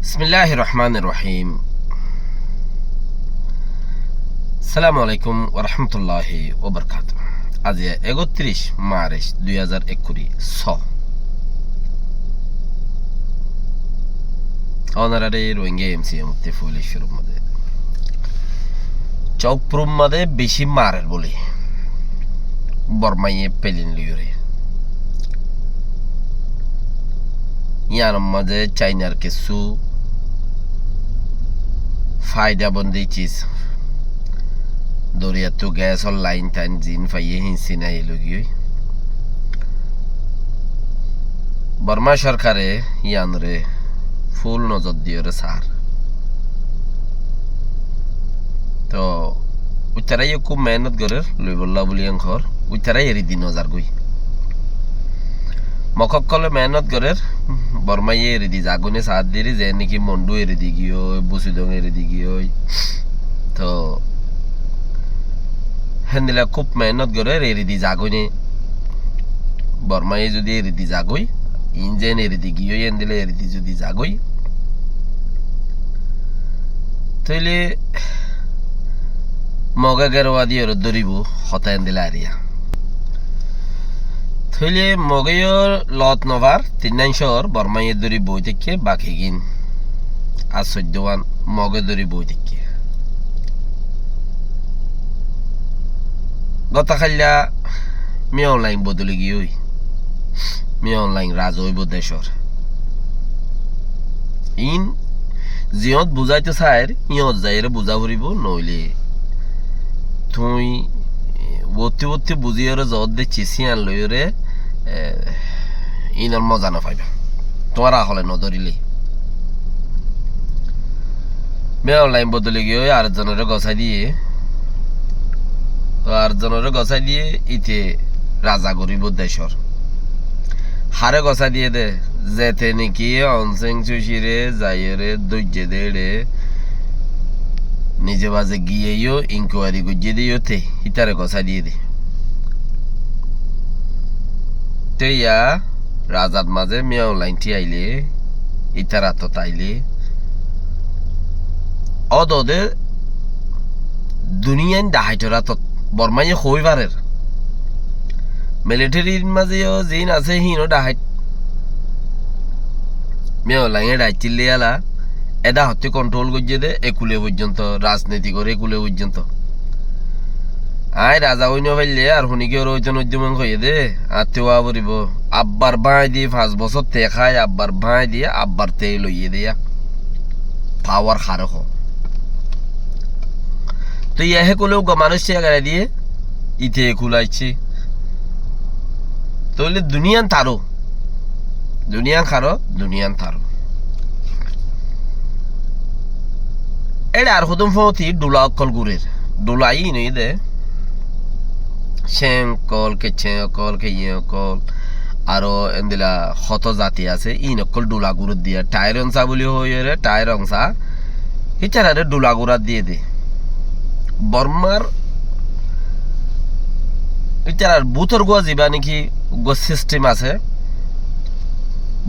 বিসমিল্লাহির রহমানির রহিম। আসসালামু আলাইকুম ওয়া রাহমাতুল্লাহি ওয়া বারাকাতুহু। আজ 31 মার্চ 2021 Honorary Rohingya MCA মুক্তিফুলি শুরুর মধ্যে চৌকপ্রুম মধ্যে বেশি মারের বলি বর্মাইয়ে পেলিন লিওরে ইয়ার মাঝে চাইনার কিছু ফায়দা বন্দি চিজ দরিয়া তো গ্যাস আর লাইন টাইন জিন ফাইয়ে হিংসি নাই লগিয়ে বর্মা সরকারে ইয়ানরে ফুল নজর দিয়ে সার তো উত্তরাই খুব মেহনত করে লইবল্লা বলি ঘর উত্তরাই এরি দিন নজার গই মককলে মেহনত করে বর্মাইয়ে এরি দি জাগুনে সার দিয়ে যে নাকি মন্ডু এরি দি গিয়ে বুসুদং এরি দি গিয়ে তো হেন্দিলা খুব মেহনত করে এরি দি জাগুনে বর্মাইয়ে যদি এরি দি জাগই ইঞ্জেন এরি দি গিয়ে হেন্দিলা এরি দি যদি জাগই তাইলে মগা গেরোয়া দিয়ে ওর দরিব হতায়ন দিলে আরিয়া তাইলে মগের লত নভার ৩ বর্মাইয়ের দরি বই থেকে বাকি গিন আর ১৪ মগে দরি বই থেকে গতকাল্লা মি অনলাইন বদলে গিয়ে মি অনলাইন রাজ হইব দেশর ইন জিয়ত বুঝাইতে চাই ইয়ত যাইরে বুঝা ফুরিব নইলে তুই বত্তি বত্তি বুঝিয়ে যত দে চিচি আন লইরে ইনার মজা না পাইবা তোমার হলে নদরিলে মে অনলাইন বদলে গিয়ে আরেকজনের গছাই দিয়ে আরেকজনের গছাই দিয়ে ইতে রাজা গরিব দেশর হারে গছা দিয়ে দে যেতে নাকি অনসেং চুষিরে যাইরে দৈর্য দে নিজে বাজে গিয়েও ইনকোয়ারি গুজিয়ে দিও তে হিতারে গছা দিয়ে দে তো ইয়া রাজাত মাঝে মিয়াও লাইনটি আইলে ইতার আত তাইলে অদে দুনিয়ান ডাহাইটরা তো বর্মাইয়ে হই পারের মিলিটারির মাঝেও জিন আছে হিনো ডাহাইট মেয় লাইনে ডাইচিলে আলা এদা হতে কন্ট্রোল করছে দে একুলে পর্যন্ত রাজনীতি করে একুলে পর্যন্ত আয় রাজা হইন ফেললে আর শুনিকে ওর ওইজন উদ্যমন হয়ে দে আত্মীয় পরিব আব্বার ভাই দিয়ে 5 বছর তে খায় আব্বার ভাই দিয়ে আব্বার তে লইয়ে দিয়া পাওয়ার খারে হ তো ইহে কোলেও মানুষ চেয়ে দিয়ে ইতে একুলাইছে তাহলে দুনিয়ান তারো দুনিয়ান খারো দুনিয়ান তারো এটা আর হুদম ফতি ডুলা অকল গুরের ডুলাই নই দে শ্যাং কল কেছে অকল খেয়ে অকল আরো এন্দিলা হত জাতি আছে ইন অকল ডুলা গুড় দিয়ে টায়ার অংসা বলি হয়ে রে টায়ার অংসা হিচারে ডুলা গুড়া দিয়ে দে বর্মার ইটার বুথর গোয়া যাবা নাকি গো সিস্টেম আছে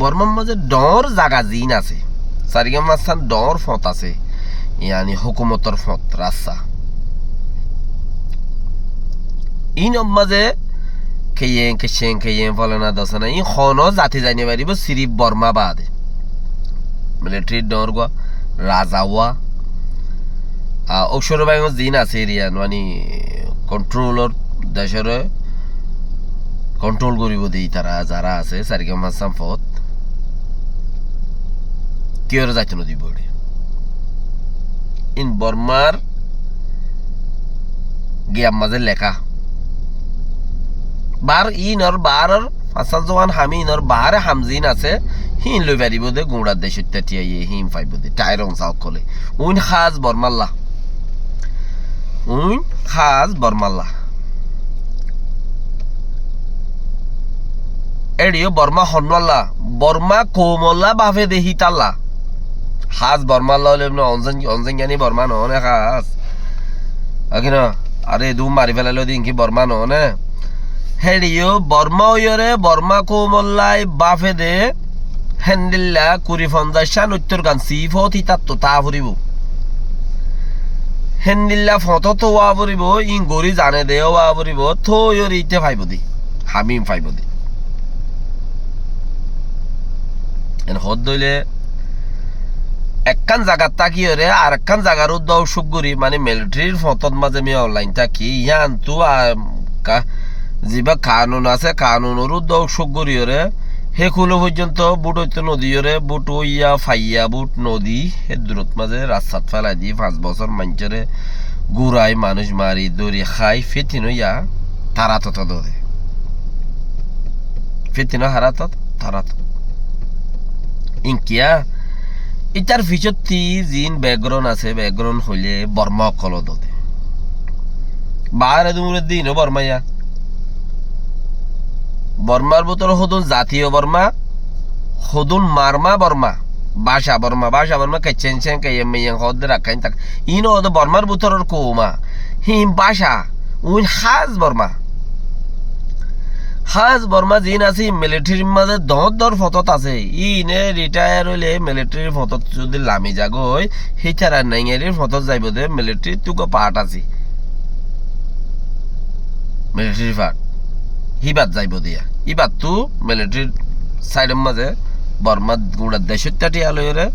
বর্মার মাঝে ডর জাগা জিন আছে সারিগা মাসান ডর ফত আছে ইয়ানি হুকুমতর ফত রাস্তা ইন মাঝে খেয়ে ফলে না দশ না ই খন জাতি জানি পারিব সিরিপ বর্মা বাদে মিলিটারি ডর গোয়া রাজাওয়া অক্ষর বাই জিন আছে এরিয়ান মানে কন্ট্রোলর দেশের কন্ট্রোল করিব দেই তারা যারা আছে সারিগা মাসাম ফত কেউর যাইতে নদী বড়ে ইন বর্মার গিয়াম মাঝে লেখা বার ইনর বার ফাঁসা জওয়ান হামি ইনর বারে হামজিন আছে হিন লই পারিব দে গুড়ার দেশ টিয়াইয়ে হিম পাইব দে টাইরং চাওক কলে উইন খাজ বর্মাল্লা উইন খাজ বর্মাল্লা এডিও বর্মা হন্নল্লা বর্মা কোমল্লা বাফে দেহি তাল্লা হাজ বর্মাল্লা হলে অনজেন জ্ঞানী বর্মা নহনে হাজ আগে না আরে দু মারি ফেলালো দিন কি বর্মা নহনে হেডিও বর্মা ওয়রে বর্মা কোমল্লাই বাফে দে হেন্দিল্লা 20-50 গান সিফতি তাত তা ফুরিব হেন্দিল্লা ফটো তো ওয়া ফুরিব ইন গরি জানে দে ওয়া ফুরিব থইর ইতে ফাইব দি হামিম ফাইব দি এন হদ দইলে একখান জায়গার তাকিয়ে আর একখান জায়গার দর্শক করি মানে মিলিটারির ফটোর মাঝে আমি অনলাইন থাকি ইয়ান তো যিবা কানুন আছে কানুনেরও দর্শক করি রে সেগুলো পর্যন্ত বুট হইতো নদী রে বুট ইয়া ফাইয়া বুট নদী সে দূরত মাঝে রাস্তাত ফেলাই দি 5 বছর মানুষরে গুড়াই মানুষ মারি দড়ি খাই ফেতিনো ইয়া তারা তো দে ফেতিনো হারাত তারাত ইনকিয়া ইটার ভিতরতি জিন ব্যাকগ্রাউন্ড আছে ব্যাকগ্রাউন্ড হইলে বর্মা অকল দে বাহারে দুমুরের দিনও বর্মাইয়া বর্মার ভিতরে হদুন জাতীয় বর্মা হদুন মারমা বর্মা ভাষা বর্মা কেচেন চেন কে মেয়াং হদ রাখাইন তাক ইনো হদ বর্মার ভিতরের কোমা হিম ভাষা উইন হাজ বর্মা জিন আছে মিলিটারির মাঝে দর ফটোত আছে ইনে রিটায়ার হইলে মিলিটারির ফটোত যদি লামি যাগই হিচারা নাইঙেরির ফটোত যাইব দে মিলিটারি তুকো পার্ট আছে মিলিটারি পার্ট হিবাত যাইব দিয়া ইবাত তু মিলিটারির সাইডের মাঝে বর্মা গুড়ার দেশের টাটি আলোরে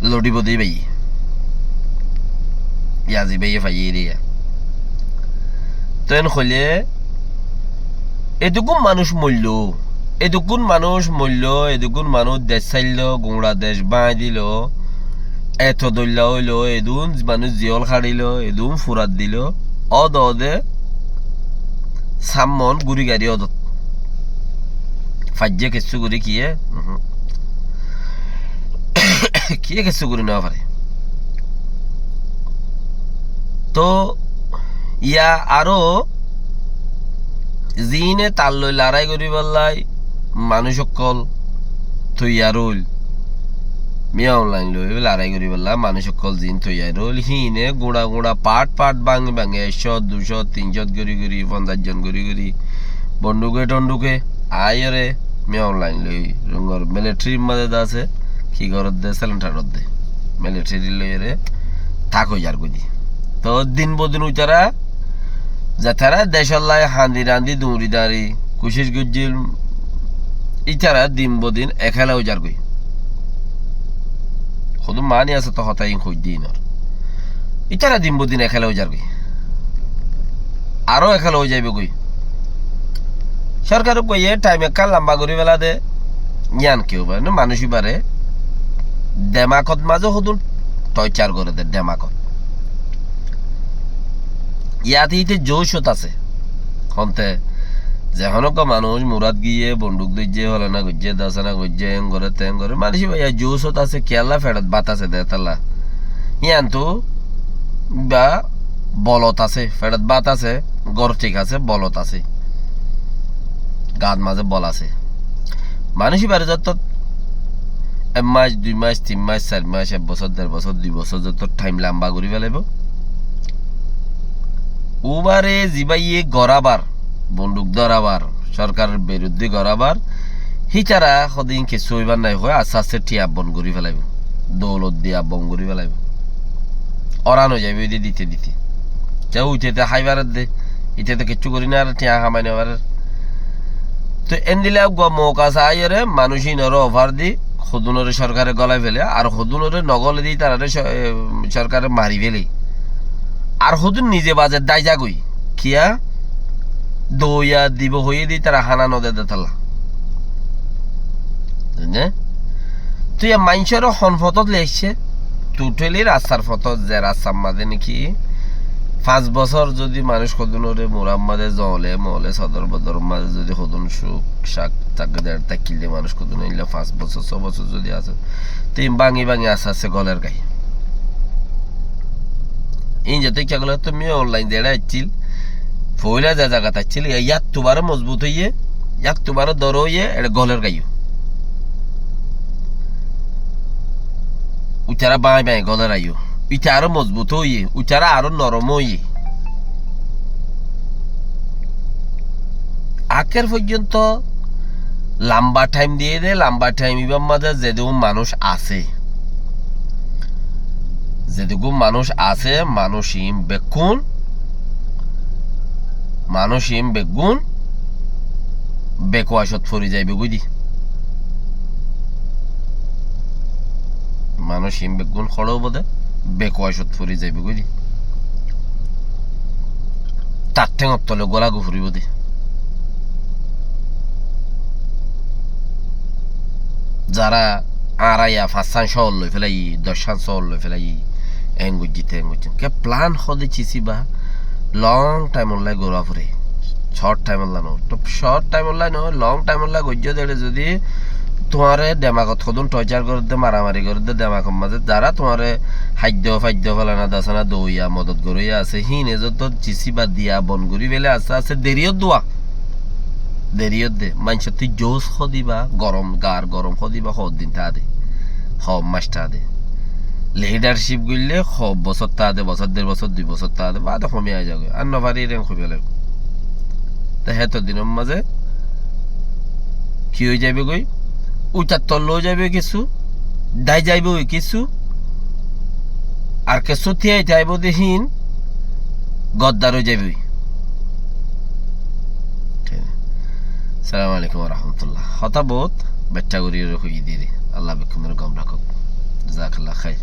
লড়িব দি বাই ইয়াজি বাই ফাইয়ে দিয়া তো এন হইলে এদুকুন মানুষ মূল্য এদুকুন মানুষ দেশ চাইল গুঁড়া দেশ বাঁই দিল এত দল্যা হইল এদুন মানুষ জিয়ল খাড়িল এদুন ফুরাত দিল অদে সামন গুড়ি গাড়ি অদত ফাজ্যে কেঁচু গুড়ি কিয়ে কেঁচু গুড়ি নেওয়া পারে তো ইয়া আরো জিনে তার লই লড়াই করি বললাই মানুষ সকল তৈয়ার হইল মিয়া অনলাইন লই লড়াই করি বললা মানুষ সকল জিন তৈয়ার হইল হিনে গুড়া পাট ভাঙি 100 200 300 গড়ি 50 জন গড়ি বন্দুকে আয়রে মিয়া অনলাইন লই রঙর মিলিটারির মাঝে আছে কি করত দে সিলিন্ডারত দে মিলিটারি লই রে থাকো যার কই তো দিন বদিন উচারা যাতারা দেশের লাই হান্দি রান্দি দৌড়ি দাঁড়ি কুশিস গুজিল ইতারা দিন বদিন এখালা উজার গই শুধু মানি আছে তো হতাই খুঁজ দিন ইতারা দিন বদিন এখালা উজার গই আরো এখালা হয়ে যাইবে গই সরকার কইয়ে টাইম একা লম্বা করি বেলা দে জ্ঞান কেউ পারে না মানুষই পারে ডেমাকত মাঝে শুধু টয়চার করে দে ডেমাকত ইয়াতে ইতে জোশত আছে কন্তে যেহনক মানুষ মুরাদ গিয়ে বন্দুক দিয়ে হলে না গজ্জে দাসে না গজ্জে এং করে তেং করে মানুষ ইয়া জোশত আছে কেলা ফেরত বাত আছে দেতালা ইয়ান তো বা বলত আছে ফেরত বাত আছে গর ঠিক আছে বলত আছে গাদ মাঝে বল আছে মানুষই পারে যত 1 মাস 2 মাস 3 মাস 4 মাস 1 বছর 1.5 বছর 2 বছর যত টাইম লম্বা করি ফেলাইব উবারে জিবাইয়ে গড়াবার বন্দুক ধরাবার সরকারের বিরুদ্ধে গড়াবার হিচারা সদিন কিছু হইবার নাই হয় আস্তে আস্তে টিয়া বন করি ফেলাইব দৌলত দিয়া বন করি ফেলাইব অরান হয়ে যাবে দিতে কেউ উঠেতে হাইবার দে ইতে কিচ্ছু করি না আর টিয়া হামাই নেবার তো এন দিলে মৌকা চাইরে মানুষই নর অফার দি সদুনরে সরকারে গলায় ফেলে আর সদুনরে নগলে দি তারা সরকারে মারি ফেলে আর সদুন নিজে বাজের দায় যাগই কিয়া দইয়া দিব হয়ে দি তারা হানা নদে দেতালা তুই মাইনসেরও হন ফতত লেখছে টোটালি রাস্তার ফতত যে রাস্তার মাঝে নাকি 5 বছর যদি মানুষ সদুনরে মোরাম মাঝে জলে মলে সদর বদর মাঝে যদি সদুন সুখ শাক তাকে তাকিলে মানুষ সদুন এলে 5 বছর 6 বছর যদি আছে তুই ভাঙি আস্তে আস্তে গলের গাই এই যেতে কি গেল তুমি অনলাইন দেড়া ইচ্ছিল ফইলা যা জায়গা তাচ্ছিল ইয়াক তোমার মজবুত হইয়ে ইয়াক তোমার দর হইয়ে এটা গলের গাইও উচারা বাঁই গলের আইও ইটা আরো মজবুত হইয়ে উচারা আরো নরম হইয়ে আখের পর্যন্ত লম্বা টাইম দিয়ে দে, লম্বা টাইম ইবার মাঝে যেটুকু মানুষ আছে, যেটুকু মানুষ আছে, মানুষিম বেগুন বেকুয়াশত ফরি যাইবে বুঝি, মানুষিম বেগুন খড়ও বোধে বেকুয়াশত ফরি যাইবে বুঝি, তার ঠেঙর তলে গলা গুফুরিব দে। যারা আড়াইয়া 5 সান শহর লই ফেলাই, 10 সান শহর লই ফেলাই, এঙ্গুজিতে কে প্ল্যান হদে চিসি বা লং টাইম অনলাই গোড়া ফুরে, শর্ট টাইম অনলাই নো, তো শর্ট টাইম অনলাই নো, লং টাইম অনলাই গজ্য দেড়ে যদি তোমারে ডেমাগত সদুন টর্চার করে দে, মারামারি করে দে ডেমাগর মাঝে, যারা তোমারে খাদ্য ফাদ্য ফেলানা দাসানা দইয়া মদত গরইয়া আছে, হিনে যত চিসি বা দিয়া বন গুড়ি ফেলে আছে দেরিয়ত দোয়া, দেরিয়ত দে মানুষের তুই জোস দিবা, গরম গার গরম দিবা, দিন তা দে, মাস তা দে, লিডারশিপ গুললে বছর তা দে, বছর 1.5 বছর 2 বছর তা দে, বাদে কমিয়া যাবে আর নভারি রেং খুবই লাগবে। তা হেত দিনের মাঝে কি হয়ে যাবে গই, উচার তললেও যাবে কিছু, দাই যাইবে ওই কিছু, আর কিছু থিয়াই যাইব দেহীন গদ্দারও যাবে। সালাম আলাইকুম রহমতুল্লাহ। হতা বহুত বেটা করি রকই দিয়ে আল্লাহ বেকুমের গম রাখক। জাজাকাল্লাহ খাই।